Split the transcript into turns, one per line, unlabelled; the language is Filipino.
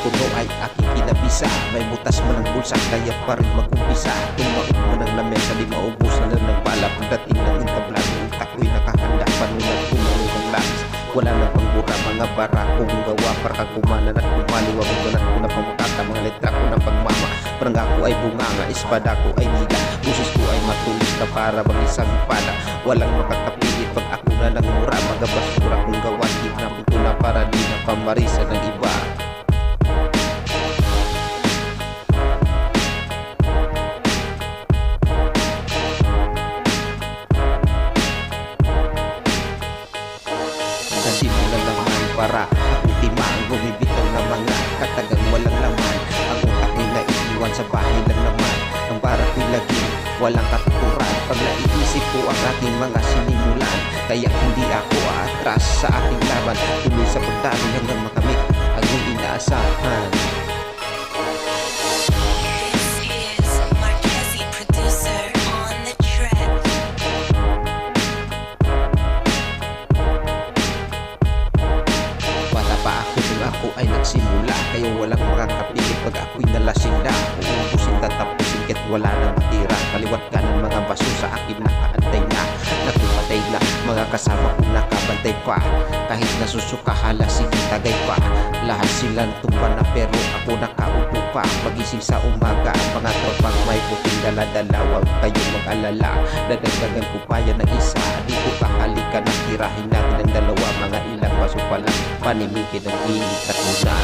puno ay aking kinabisa. May butas man ang bulsa, kaya pa rin mag-umpisa. Tumaot man ang lamesa, di maubos na lang ng bala. Pagdating ng entablado, utak ko'y nakahanda. Panulat kumanog ang langis, wala nang pangbura. Mga bara kong gawa, para kang kumanan at kumaliwa. Magulat ko na pamakata, mga letra ko ng pagmama. Parang ako ay bunganga, espada ko ay nila. Busos ko ay matulis na para bang isang pada. Walang makakapilit pag ako na ng mura. Mga basura kong gawa, hinapin ko na para di na pamarisa ng iba. Nandito na naman para akong timang bumibitaw na mga katagang walang laman. Ang utak ko'y naiiwan sa bahay lang naman. Ang bara ko'y lagi walang katuturan. Pag naiisip ko ang aking mga sinimulan, kaya hindi ako atras sa aking laban. Tuloy sa pagdali hanggang makamit ang inaasahan. Ako ay nagsimula, kaya walang makakapilit pag ako'y nalasing na. Uubusin tatapusin kahit wala nang matira. Kaliwat ka ng mga baso sa akin nakaantay na. Nakipatay na, mga kasama ko nakabantay pa. Kahit nasusuka sige tagay pa. Lahat silang tumba na pero ako nakaupo pa. Magising sa umaga ang mga tropang may puting dala-dala. Huwag kayong mag-alala, dadagdagan ko pa yan ng isa. Dito ka halika na tirahin natin ang dalawa. Mga ilang baso pa lang, panimigin ang init at muna.